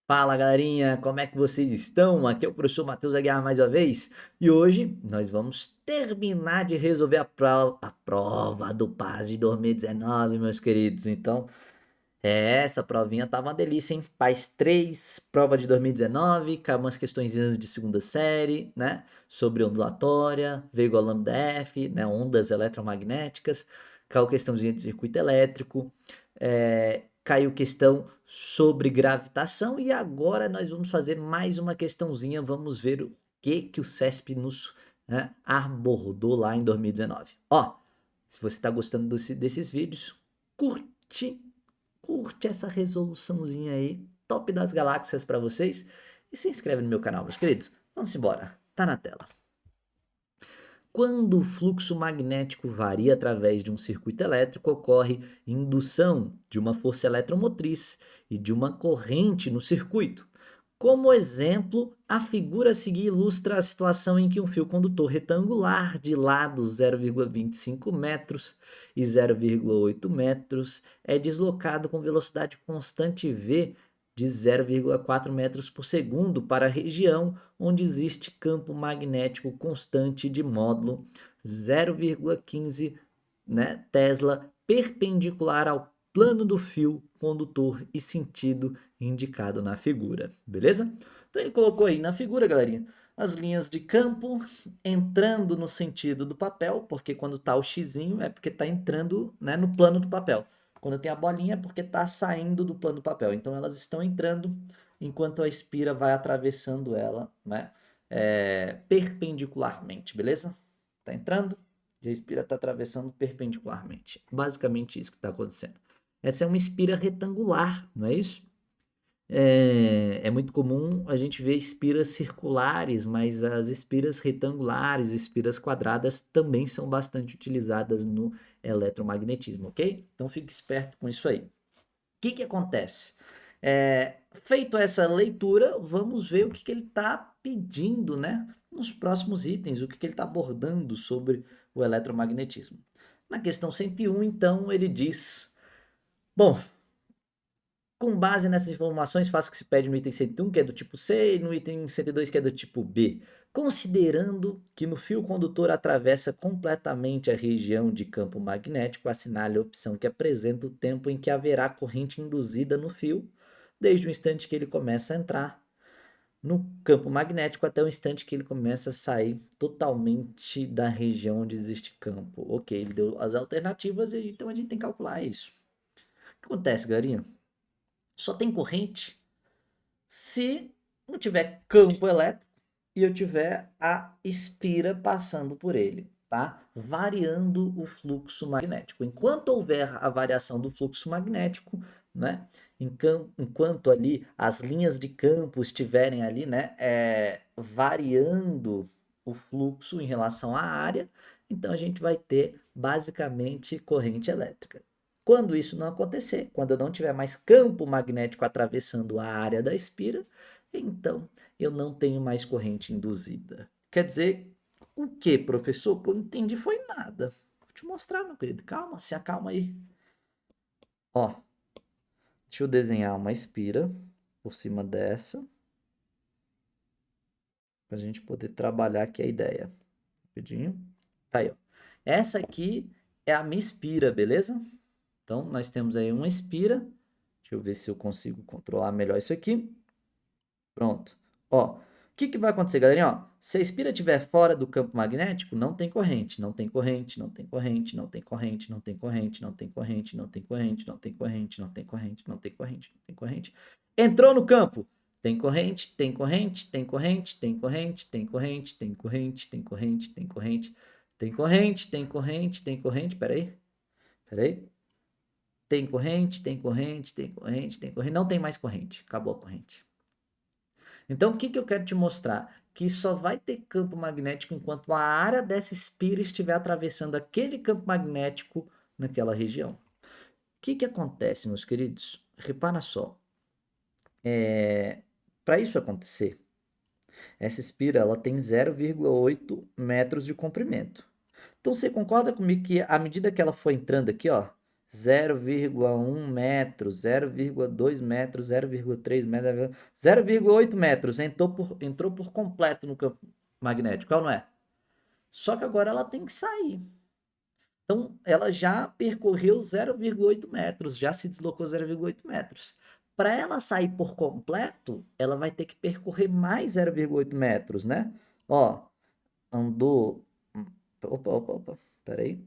Fala galerinha, como é que vocês estão? Aqui é o professor Matheus Aguiar mais uma vez e hoje nós vamos terminar de resolver a prova do PAS de 2019, meus queridos. Então, essa provinha tava uma delícia, hein? PAS 3, prova de 2019, caiu umas questõezinhas de segunda série, né? Sobre ondulatória, vírgula lambda F, né? Ondas eletromagnéticas, caiu questãozinha de circuito elétrico, caiu questão sobre gravitação e agora nós vamos fazer mais uma questãozinha, vamos ver o que o CESP nos, né, abordou lá em 2019. Ó, se você está gostando desses vídeos, curte, curte essa resoluçãozinha aí, top das galáxias para vocês e se inscreve no meu canal, meus queridos. Vamos embora, tá na tela. Quando o fluxo magnético varia através de um circuito elétrico, ocorre indução de uma força eletromotriz e de uma corrente no circuito. Como exemplo, a figura a seguir ilustra a situação em que um fio condutor retangular de lados 0,25 metros e 0,8 metros é deslocado com velocidade constante v de 0,4 metros por segundo para a região onde existe campo magnético constante de módulo 0,15, né, Tesla perpendicular ao plano do fio condutor e sentido indicado na figura, beleza? Então ele colocou aí na figura, galerinha, as linhas de campo entrando no sentido do papel, porque quando tá o xizinho é porque tá entrando, né, no plano do papel. Quando tem a bolinha é porque tá saindo do plano do papel. Então elas estão entrando enquanto a espira vai atravessando ela, né, perpendicularmente, beleza? Tá entrando e a espira está atravessando perpendicularmente. Basicamente isso que está acontecendo. Essa é uma espira retangular, não é isso? É muito comum a gente ver espiras circulares, mas as espiras retangulares, espiras quadradas também são bastante utilizadas no eletromagnetismo, ok? Então fique esperto com isso aí. O que acontece? Feito essa leitura, vamos ver o que ele está pedindo, né? Nos próximos itens, o que ele está abordando sobre o eletromagnetismo. Na questão 101, então, ele diz: bom, com base nessas informações, faço o que se pede no item 101, que é do tipo C, e no item 102, que é do tipo B. Considerando que no fio condutor atravessa completamente a região de campo magnético, assinale a opção que apresenta o tempo em que haverá corrente induzida no fio, desde o instante que ele começa a entrar no campo magnético até o instante que ele começa a sair totalmente da região onde existe campo. Ok, ele deu as alternativas, e então a gente tem que calcular isso. O que acontece, galerinha? Só tem corrente se não tiver campo elétrico e eu tiver a espira passando por ele, tá? Variando o fluxo magnético. Enquanto houver a variação do fluxo magnético, né? Enquanto ali as linhas de campo estiverem ali, né? Variando o fluxo em relação à área, então a gente vai ter basicamente corrente elétrica. Quando isso não acontecer, quando eu não tiver mais campo magnético atravessando a área da espira, então eu não tenho mais corrente induzida. Quer dizer, o que, professor? Que eu não entendi foi nada. Vou te mostrar, meu querido. Calma, se acalma aí. Ó, deixa eu desenhar uma espira por cima dessa, para a gente poder trabalhar aqui a ideia. Rapidinho. Tá aí, ó. Essa aqui é a minha espira, beleza? Então, nós temos aí uma espira. Deixa eu ver se eu consigo controlar melhor isso aqui. Pronto. Ó, o que vai acontecer, galerinha? Ó, se a espira estiver fora do campo magnético, não tem corrente, não tem corrente, não tem corrente, não tem corrente, não tem corrente, não tem corrente, não tem corrente, não tem corrente, não tem corrente, não tem corrente, não tem corrente. Entrou no campo. Tem corrente, tem corrente, tem corrente, tem corrente, tem corrente, tem corrente, tem corrente, tem corrente, tem corrente, tem corrente, tem corrente. Peraí, peraí. Tem corrente, tem corrente, tem corrente, tem corrente. Não tem mais corrente. Acabou a corrente. Então, o que eu quero te mostrar? Que só vai ter campo magnético enquanto a área dessa espira estiver atravessando aquele campo magnético naquela região. O que acontece, meus queridos? Repara só. Para isso acontecer, essa espira ela tem 0,8 metros de comprimento. Então, você concorda comigo que à medida que ela for entrando aqui, ó, 0,1 metro, 0,2 metros, 0,3 metros, 0,8 metros. Entrou por completo no campo magnético, qual não é? Só que agora ela tem que sair. Então, ela já percorreu 0,8 metros, já se deslocou 0,8 metros. Para ela sair por completo, ela vai ter que percorrer mais 0,8 metros, né? Ó, andou. Opa. Peraí.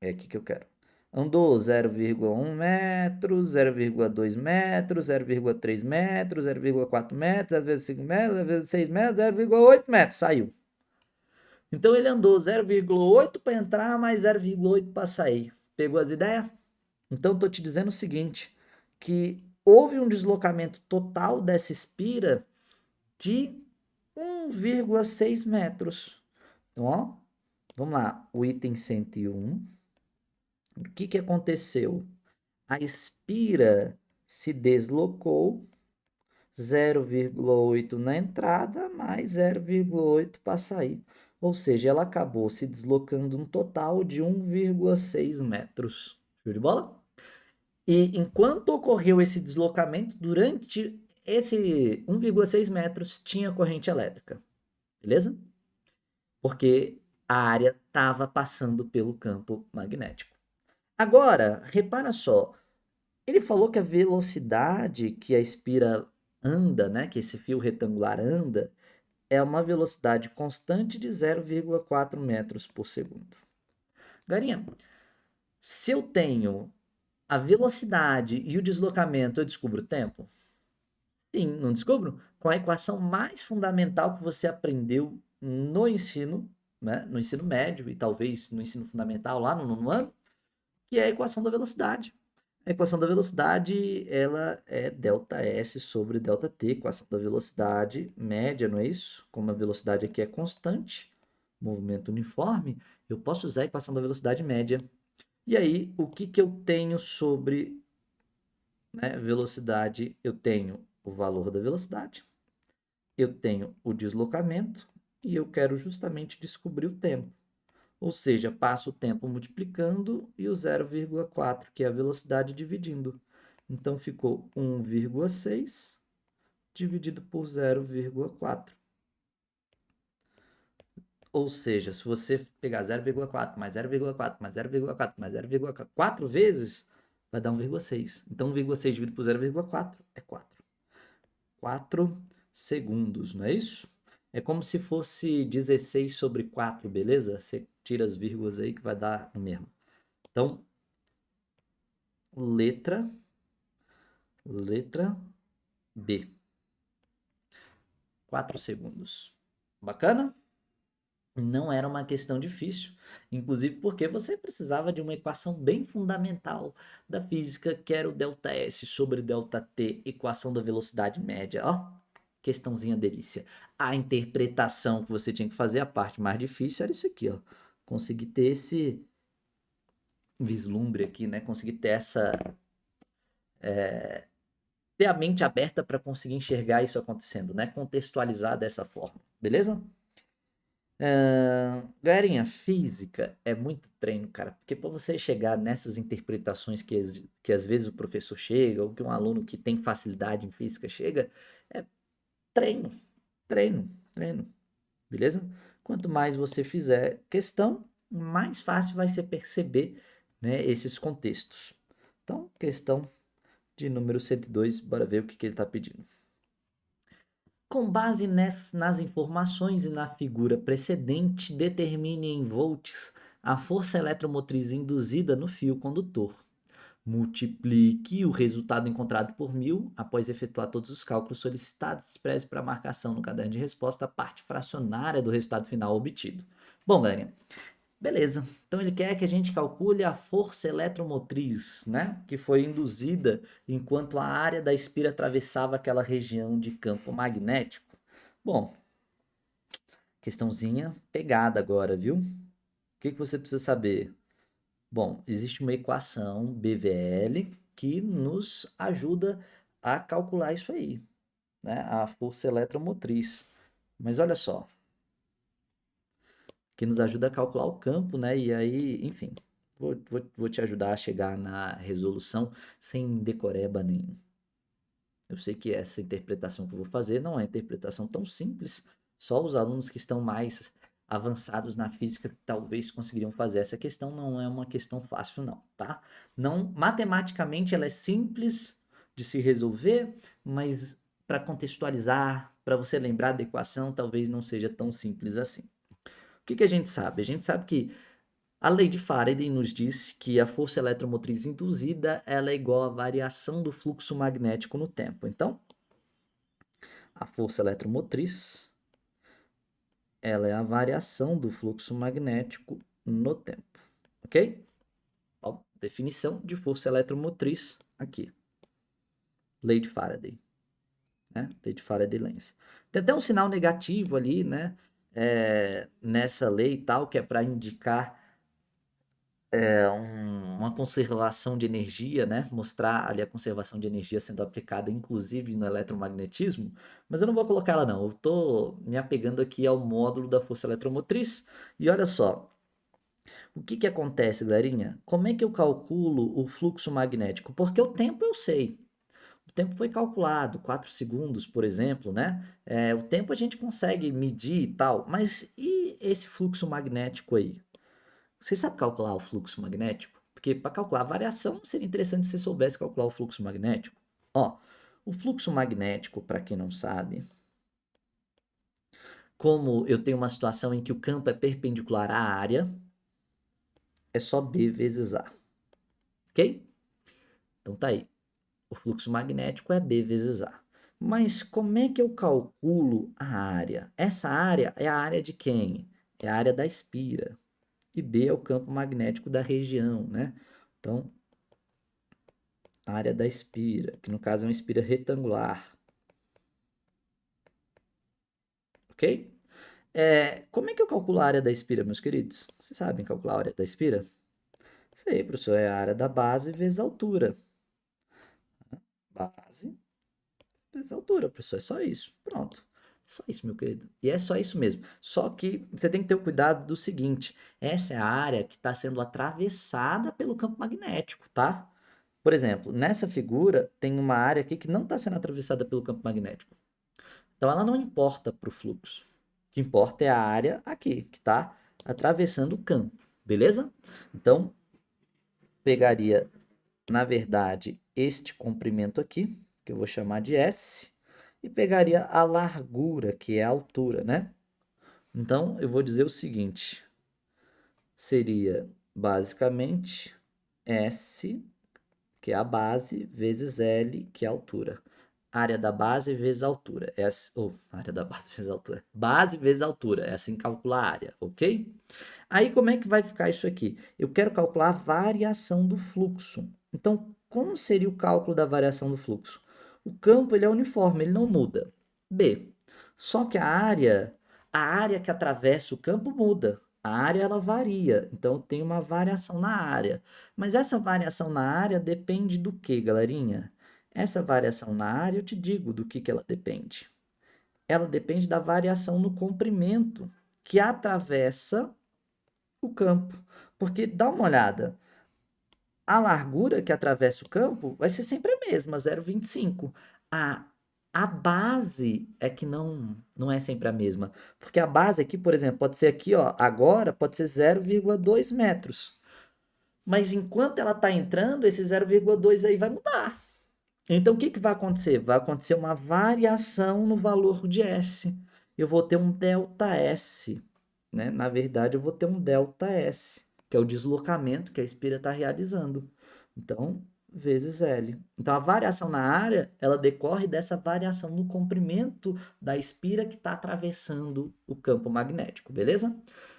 É aqui que eu quero. Andou 0,1 metros, 0,2 metros, 0,3 metros, 0,4 metros, 0,5 metros, 0,6 metros, 0,8 metros. Saiu. Então ele andou 0,8 para entrar, mais 0,8 para sair. Pegou as ideias? Então estou te dizendo o seguinte, que houve um deslocamento total dessa espira de 1,6 metros. Então, ó, vamos lá, o item 101. O que aconteceu? A espira se deslocou 0,8 na entrada, mais 0,8 para sair. Ou seja, ela acabou se deslocando um total de 1,6 metros. Show de bola? E enquanto ocorreu esse deslocamento, durante esse 1,6 metros tinha corrente elétrica. Beleza? Porque a área estava passando pelo campo magnético. Agora, repara só. Ele falou que a velocidade que a espira anda, né, que esse fio retangular anda, é uma velocidade constante de 0,4 metros por segundo. Garinha, se eu tenho a velocidade e o deslocamento, eu descubro o tempo? Sim, não descubro? Com a equação mais fundamental que você aprendeu no ensino, né, no ensino médio e talvez no ensino fundamental lá no nono ano, que é a equação da velocidade. A equação da velocidade, ela é ΔS sobre ΔT, equação da velocidade média, não é isso? Como a velocidade aqui é constante, movimento uniforme, eu posso usar a equação da velocidade média. E aí, o que eu tenho sobre, né, velocidade? Eu tenho o valor da velocidade, eu tenho o deslocamento e eu quero justamente descobrir o tempo. Ou seja, passo o tempo multiplicando e o 0,4, que é a velocidade, dividindo. Então, ficou 1,6 dividido por 0,4. Ou seja, se você pegar 0,4 mais 0,4 mais 0,4 mais 0,4 4 vezes, vai dar 1,6. Então, 1,6 dividido por 0,4 é 4. 4 segundos, não é isso? É como se fosse 16 sobre 4, beleza? Você tira as vírgulas aí que vai dar no mesmo. Então, letra B. 4 segundos. Bacana? Não era uma questão difícil, inclusive porque você precisava de uma equação bem fundamental da física, que era o ΔS sobre ΔT, equação da velocidade média. Ó, questãozinha delícia. A interpretação que você tinha que fazer, a parte mais difícil, era isso aqui, ó. Conseguir ter esse vislumbre aqui, né? Conseguir ter essa... ter a mente aberta para conseguir enxergar isso acontecendo, né? Contextualizar dessa forma, beleza? Galerinha, física é muito treino, cara, porque para você chegar nessas interpretações que às vezes o professor chega, ou que um aluno que tem facilidade em física chega, é treino, treino, beleza? Quanto mais você fizer questão, mais fácil vai ser perceber, né, esses contextos. Então, questão de número 102, bora ver o que ele está pedindo. Com base nas informações e na figura precedente, determine em volts a força eletromotriz induzida no fio condutor. Multiplique o resultado encontrado por 1000 após efetuar todos os cálculos solicitados. Expresse para marcação no caderno de resposta a parte fracionária do resultado final obtido. Bom, galerinha, beleza. Então ele quer que a gente calcule a força eletromotriz, né, que foi induzida enquanto a área da espira atravessava aquela região de campo magnético. Bom, questãozinha pegada agora, viu? O que você precisa saber? Bom, existe uma equação BVL que nos ajuda a calcular isso aí, né, a força eletromotriz. Mas olha só, que nos ajuda a calcular o campo, né? E aí, enfim, Vou te ajudar a chegar na resolução sem decoreba nenhum. Eu sei que essa interpretação que eu vou fazer não é uma interpretação tão simples, só os alunos que estão mais avançados na física talvez conseguiriam fazer. Essa questão não é uma questão fácil não, tá? Não, matematicamente ela é simples de se resolver, mas para contextualizar, para você lembrar da equação, talvez não seja tão simples assim. O que que a gente sabe? A gente sabe que a lei de Faraday nos diz que a força eletromotriz induzida ela é igual à variação do fluxo magnético no tempo. Então, a força eletromotriz ela é a variação do fluxo magnético no tempo, ok? Bom, definição de força eletromotriz aqui. Lei de Faraday, né? Lei de Faraday-Lenz. Tem até um sinal negativo ali, né? Nessa lei e tal, que é para indicar uma conservação de energia, né? Mostrar ali a conservação de energia sendo aplicada, inclusive no eletromagnetismo, mas eu não vou colocar ela não, eu estou me apegando aqui ao módulo da força eletromotriz, e olha só, o que que acontece, galerinha? Como é que eu calculo o fluxo magnético? Porque o tempo eu sei, o tempo foi calculado, 4 segundos, por exemplo, né? O tempo a gente consegue medir e tal, mas e esse fluxo magnético aí? Você sabe calcular o fluxo magnético? Porque para calcular a variação seria interessante se você soubesse calcular o fluxo magnético. Ó, o fluxo magnético, para quem não sabe, como eu tenho uma situação em que o campo é perpendicular à área, é só B vezes A, ok? Então tá aí. O fluxo magnético é B vezes A. Mas como é que eu calculo a área? Essa área é a área de quem? É a área da espira. E B é o campo magnético da região, né? Então, a área da espira, que no caso é uma espira retangular. Ok? Como é que eu calculo a área da espira, meus queridos? Vocês sabem calcular a área da espira? Sei, professor, é a área da base vezes a altura. Base vezes a altura, professor, é só isso. Pronto. É só isso, meu querido. E é só isso mesmo. Só que você tem que ter o cuidado do seguinte: essa é a área que está sendo atravessada pelo campo magnético, tá? Por exemplo, nessa figura tem uma área aqui que não está sendo atravessada pelo campo magnético. Então ela não importa para o fluxo. O que importa é a área aqui, que está atravessando o campo, beleza? Então, pegaria, na verdade, este comprimento aqui, que eu vou chamar de S, e pegaria a largura, que é a altura, né? Então, eu vou dizer o seguinte, seria basicamente S, que é a base, vezes L, que é a altura. Área da base vezes altura. Área da base vezes altura. Base vezes altura. É assim que calcula a área, ok? Aí como é que vai ficar isso aqui? Eu quero calcular a variação do fluxo. Então, como seria o cálculo da variação do fluxo? O campo ele é uniforme, ele não muda. B. Só que a área que atravessa o campo muda. A área ela varia, então tem uma variação na área. Mas essa variação na área depende do que, galerinha? Essa variação na área, eu te digo do que ela depende. Ela depende da variação no comprimento que atravessa o campo. Porque dá uma olhada, a largura que atravessa o campo vai ser sempre a mesma, 0,25. A base é que não é sempre a mesma. Porque a base aqui, por exemplo, pode ser aqui, ó, agora pode ser 0,2 metros. Mas enquanto ela está entrando, esse 0,2 aí vai mudar. Então, o que que vai acontecer? Vai acontecer uma variação no valor de S. Eu vou ter um ΔS, né? Na verdade, eu vou ter um ΔS, que é o deslocamento que a espira está realizando. Então, vezes L. Então, a variação na área, ela decorre dessa variação no comprimento da espira que está atravessando o campo magnético, beleza?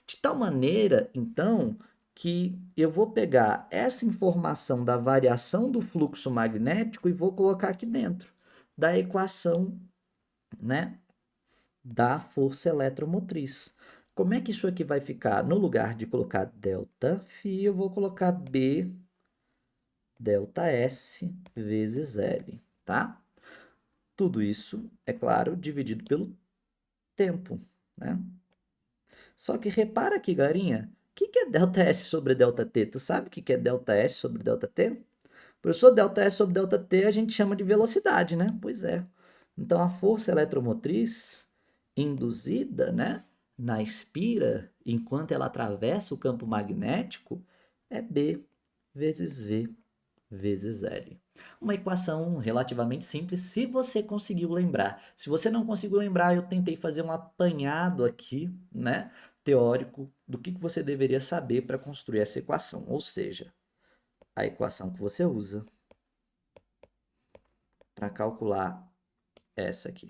De tal maneira, então, que eu vou pegar essa informação da variação do fluxo magnético e vou colocar aqui dentro da equação, né, da força eletromotriz. Como é que isso aqui vai ficar? No lugar de colocar ΔΦ, eu vou colocar B ΔS vezes L, tá? Tudo isso, é claro, dividido pelo tempo, né? Só que repara aqui, galerinha, que é ΔS sobre ΔT? Tu sabe o que é ΔS sobre ΔT? Professor, ΔS sobre ΔT a gente chama de velocidade, né? Pois é. Então, a força eletromotriz induzida, né, na espira, enquanto ela atravessa o campo magnético, é B vezes V vezes L. Uma equação relativamente simples, se você conseguiu lembrar. Se você não conseguiu lembrar, eu tentei fazer um apanhado aqui, né, teórico, do que você deveria saber para construir essa equação. Ou seja, a equação que você usa para calcular essa aqui.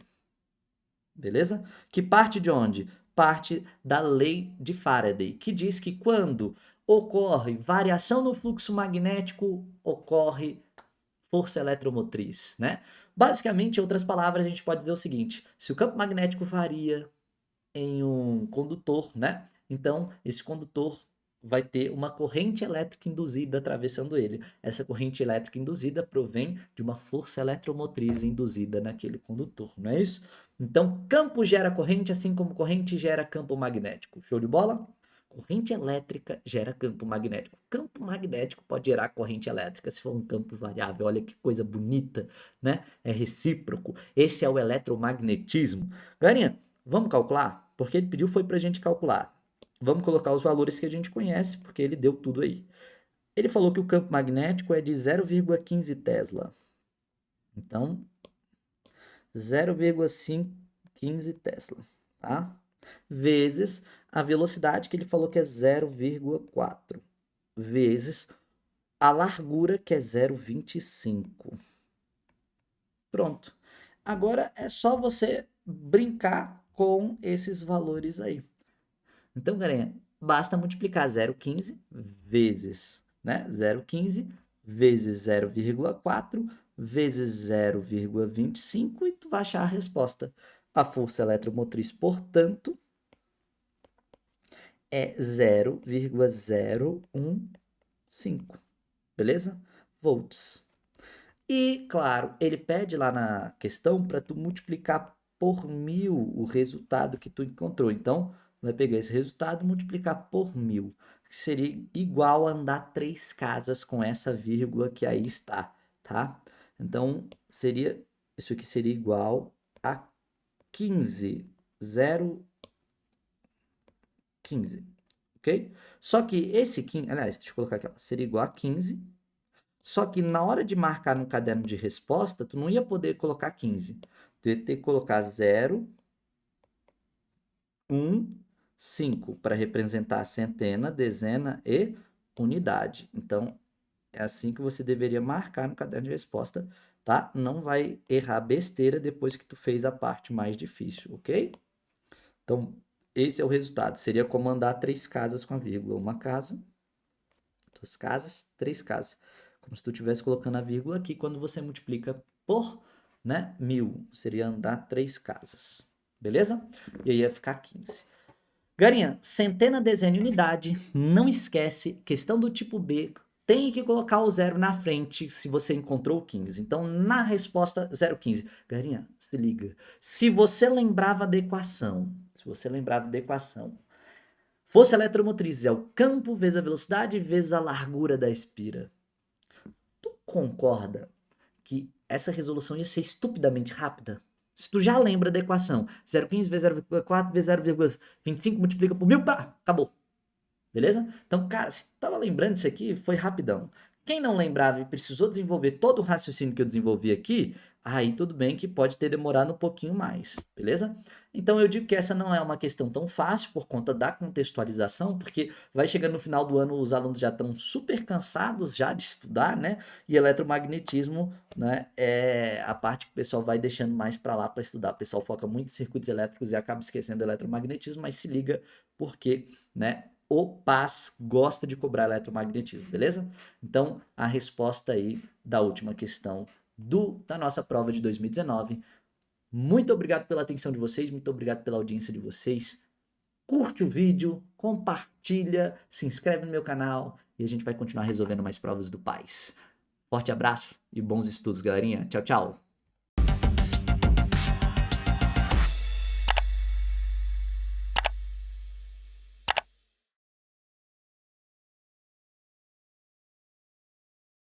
Beleza? Que parte de onde? Parte da lei de Faraday, que diz que quando ocorre variação no fluxo magnético, ocorre força eletromotriz, né? Basicamente, em outras palavras, a gente pode dizer o seguinte: se o campo magnético varia em um condutor, né? Então, esse condutor vai ter uma corrente elétrica induzida atravessando ele. Essa corrente elétrica induzida provém de uma força eletromotriz induzida naquele condutor, não é isso? Então, campo gera corrente, assim como corrente gera campo magnético. Show de bola? Corrente elétrica gera campo magnético. Campo magnético pode gerar corrente elétrica se for um campo variável. Olha que coisa bonita, né? É recíproco. Esse é o eletromagnetismo. Galerinha, vamos calcular? Porque ele pediu foi para a gente calcular. Vamos colocar os valores que a gente conhece, porque ele deu tudo aí. Ele falou que o campo magnético é de 0,15 Tesla. Então, 0,15 Tesla, tá? Vezes a velocidade, que ele falou que é 0,4, vezes a largura, que é 0,25. Pronto. Agora é só você brincar com esses valores aí. Então, galera, basta multiplicar 0,15 vezes, né? 0,15 vezes 0,4 vezes 0,25 e tu vai achar a resposta. A força eletromotriz, portanto, é 0,015, beleza? Volts. E, claro, ele pede lá na questão para tu multiplicar por 1000 o resultado que tu encontrou. Então, vai pegar esse resultado e multiplicar por 1000, que seria igual a andar 3 casas com essa vírgula que aí está, tá? Então, isso aqui seria igual a 15, 0,15, ok? Só que esse 15, aliás, deixa eu colocar aqui, ó, seria igual a 15. Só que na hora de marcar no caderno de resposta, tu não ia poder colocar 15. Tu ia ter que colocar 0, 1, 5 para representar centena, dezena e unidade. Então, é assim que você deveria marcar no caderno de resposta, tá? Não vai errar besteira depois que tu fez a parte mais difícil, ok? Então, esse é o resultado. Seria como andar 3 casas com a vírgula. Uma casa, 2 casas, 3 casas. Como se tu estivesse colocando a vírgula aqui, quando você multiplica por, né, 1000, seria andar 3 casas, beleza? E aí ia ficar 15. Garinha, centena, dezena e unidade, não esquece, questão do tipo B, tem que colocar o 0 na frente se você encontrou o 15. Então, na resposta, 0,15. Garinha, se liga. Se você lembrava da equação, força eletromotriz é o campo vezes a velocidade vezes a largura da espira. Tu concorda que essa resolução ia ser estupidamente rápida? Se tu já lembra da equação, 0,15 vezes 0,4 vezes 0,25 multiplica por 1000, pá, acabou. Beleza? Então, cara, se tu tava lembrando disso aqui, foi rapidão. Quem não lembrava e precisou desenvolver todo o raciocínio que eu desenvolvi aqui, aí tudo bem que pode ter demorado um pouquinho mais, beleza? Então eu digo que essa não é uma questão tão fácil por conta da contextualização, porque vai chegando no final do ano, os alunos já estão super cansados já de estudar, né? E eletromagnetismo, né, é a parte que o pessoal vai deixando mais para lá para estudar. O pessoal foca muito em circuitos elétricos e acaba esquecendo do eletromagnetismo, mas se liga porque, né, o PAS gosta de cobrar eletromagnetismo, beleza? Então, a resposta aí da última questão da nossa prova de 2019. Muito obrigado pela atenção de vocês, muito obrigado pela audiência de vocês. Curte o vídeo, compartilha, se inscreve no meu canal e a gente vai continuar resolvendo mais provas do PAS. Forte abraço e bons estudos, galerinha. Tchau, tchau.